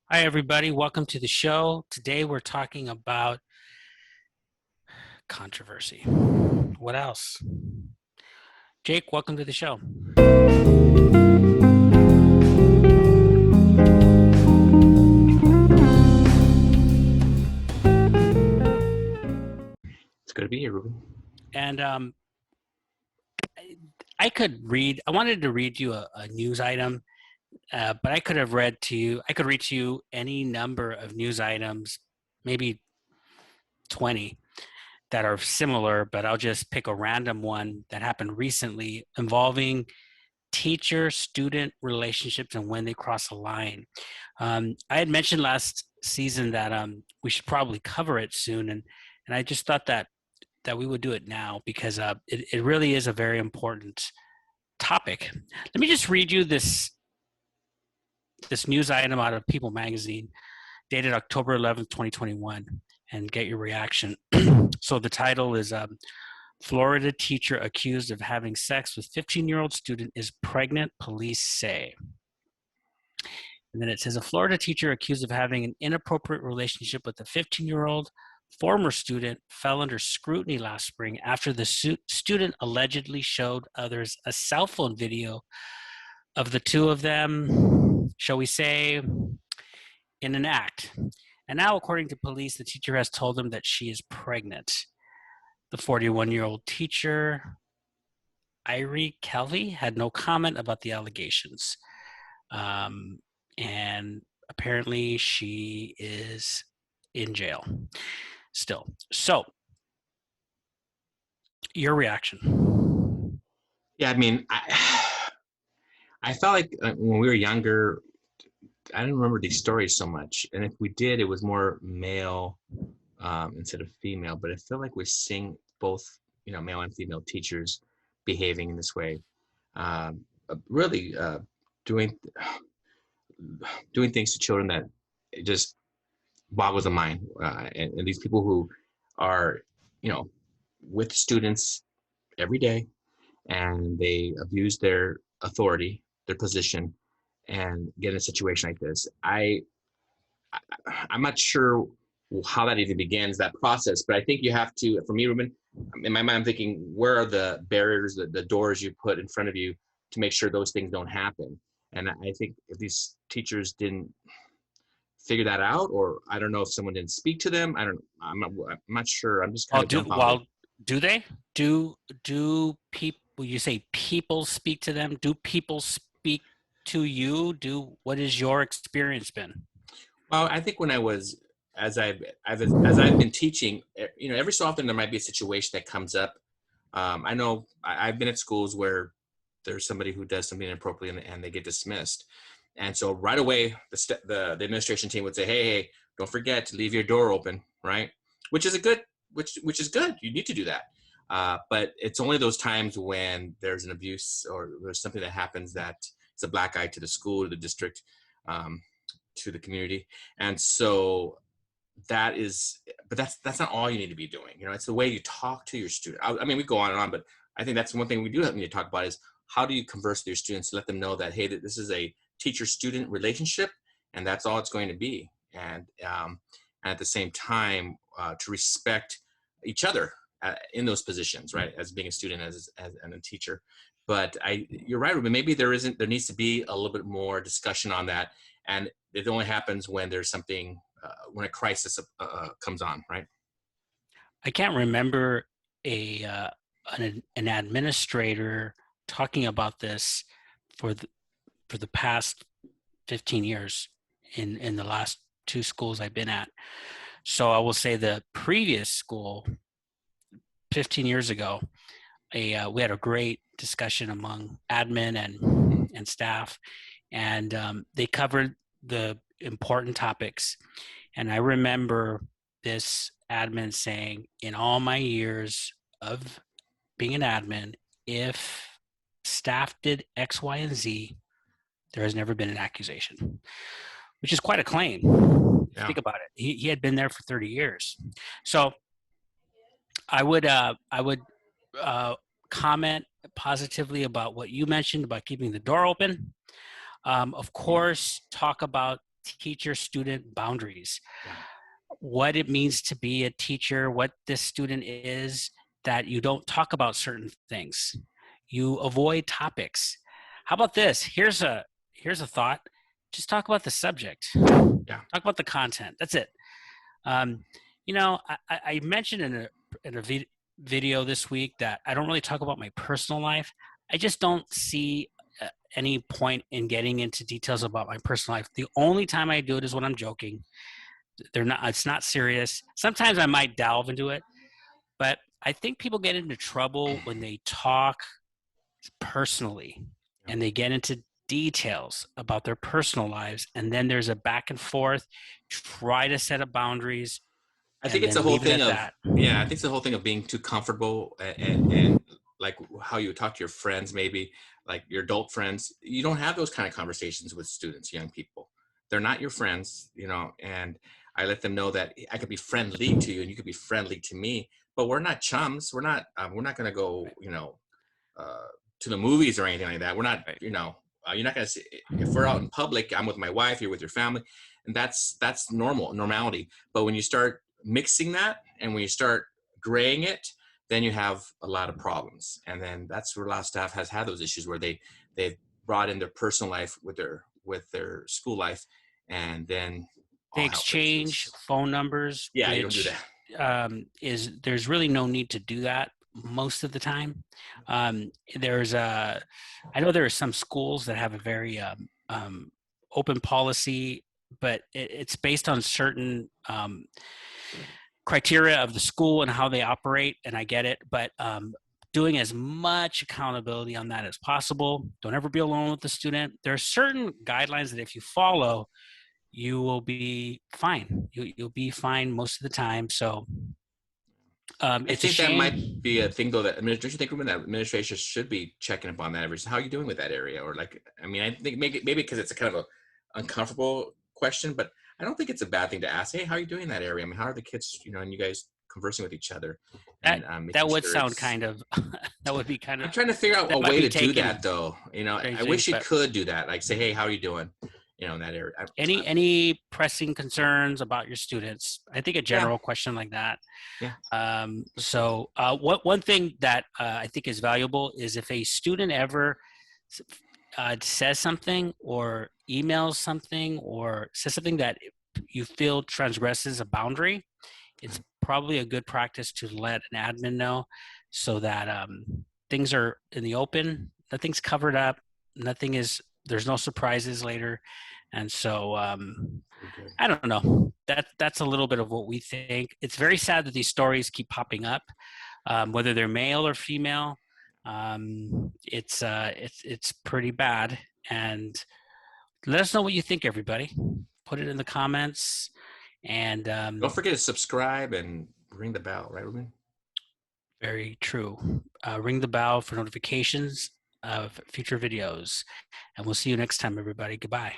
Hi, everybody. Welcome to the show. Today we're talking about controversy. What else? Jake, welcome to the show. It's good to be here, Ruben. And I wanted to read you a news item, but I could read to you any number of news items, maybe 20 that are similar, but I'll just pick a random one that happened recently involving teacher-student relationships and when they cross a line. I had mentioned last season that we should probably cover it soon, and I just thought that we would do it now because it really is a very important topic. Let me just read you this news item out of People Magazine, dated October 11th, 2021, and get your reaction. So the title is Florida teacher accused of having sex with 15-year-old student is pregnant, police say. And then it says a Florida teacher accused of having an inappropriate relationship with a 15-year-old former student fell under scrutiny last spring after the student allegedly showed others a cell phone video of the two of them, shall we say, in an act. And now, according to police, the teacher has told them that she is pregnant. The 41-year-old teacher, Irie Kelvey, had no comment about the allegations. And apparently she is in jail still. So, your reaction? Yeah, I felt like when we were younger, I didn't remember these stories so much, and if we did, it was more male instead of female. But I feel like we're seeing both, male and female teachers behaving in this way, really doing doing things to children that it just boggles the mind. And these people who are, with students every day, and they abuse their authority, their position, and get in a situation like this. I'm not sure how that even begins, that process, but I think you have to, for me, Ruben, in my mind, I'm thinking, where are the barriers, the doors you put in front of you to make sure those things don't happen? And I think if these teachers didn't figure that out, or I don't know if someone didn't speak to them, I'm not sure. I'm just kind of dumbfounded. Do they do people? You say people speak to them. Do people speak to you? What has your experience been? Well, I think when I was, as I've been teaching, every so often there might be a situation that comes up. I know I've been at schools where there's somebody who does something inappropriate and they get dismissed, and so right away the administration team would say, hey, don't forget to leave your door open, right? Which is a good, which is good. You need to do that. But it's only those times when there's an abuse or there's something that happens that it's a black eye to the school, to the district, to the community. And so that is, but that's not all you need to be doing. It's the way you talk to your student. I mean, we go on and on, but I think that's one thing we do need to talk about is how do you converse with your students to let them know that, hey, that this is a teacher-student relationship, and that's all it's going to be. And at the same time, to respect each other in those positions, right? As being a student, and a teacher. But you're right, Ruben. Maybe there needs to be a little bit more discussion on that, and it only happens when there's something, when a crisis comes on, right? I can't remember an administrator talking about this for the past 15 years in the last two schools I've been at. So I will say the previous school, 15 years ago, we had a great discussion among admin and staff, and they covered the important topics. And I remember this admin saying, in all my years of being an admin, if staff did X, Y, and Z, there has never been an accusation, which is quite a claim. Yeah. Think about it. He had been there for 30 years. So I would comment positively about what you mentioned about keeping the door open. Of course, talk about teacher-student boundaries, Yeah. what it means to be a teacher, what this student is, that you don't talk about certain things. You avoid topics. How about this? Here's a thought. Just talk about the subject. Yeah. Talk about the content. That's it. Um, I mentioned in a video this week that I don't really talk about my personal life. I just don't see any point in getting into details about my personal life. The only time I do it is when I'm joking. They're not. It's not serious. Sometimes I might delve into it, but I think people get into trouble when they talk personally Yeah. and they get into details about their personal lives, and then there's a back and forth. Try to set up boundaries I think and it's the then whole leave it thing at of that. yeah. I think it's the whole thing of being too comfortable and like how you talk to your friends, maybe like your adult friends. You don't have those kind of conversations with students, young people. They're not your friends, you know. And I let them know that I could be friendly to you, and you could be friendly to me, but we're not chums. We're not going to go, Right. you know, uh, to the movies or anything like that. We're not, Right. you know, you're not going to see if we're out in public. I'm with my wife. You're with your family, and that's normality. But when you start mixing that, and when you start graying it, then you have a lot of problems. And then that's where a lot of staff has had those issues where they've brought in their personal life with their school life, and then They all hell breaks exchange loose. phone numbers, Yeah, you don't do which that. is there's really no need to do that most of the time. There's I know there are some schools that have a very open policy, but it's based on certain criteria of the school and how they operate, and I get it, but doing as much accountability on that as possible. Don't ever be alone with the student. There are certain guidelines that if you follow, you will be fine. You'll be fine most of the time. So I it's a think that might shame. be a thing though that don't you think, Ruben, that administration should be checking up on that every how are you doing with that area? Or like, I mean, I think maybe because it's a kind of a uncomfortable question, but I don't think it's a bad thing to ask. Hey, how are you doing in that area? I mean, how are the kids, you know, and you guys conversing with each other That and making that would sure sound it's kind of that would be kind I'm of trying to figure out that a might way be to do taken that though. You know, I crazy, wish you but could do that. Like say, hey, how are you doing? You know, in that area. any pressing concerns about your students? I think a Yeah, general question like that. yeah, for sure. One thing that I think is valuable is if a student ever says something or emails something or says something that you feel transgresses a boundary, it's probably a good practice to let an admin know so that things are in the open, nothing's covered up, there's no surprises later. And so Very good. I don't know. That's a little bit of what we think. It's very sad that these stories keep popping up, whether they're male or female. It's pretty bad. And let us know what you think, everybody. Put it in the comments. And Don't forget to subscribe and ring the bell, right, Ruben? very true. Ring the bell for notifications of future videos. And we'll see you next time, everybody. Goodbye.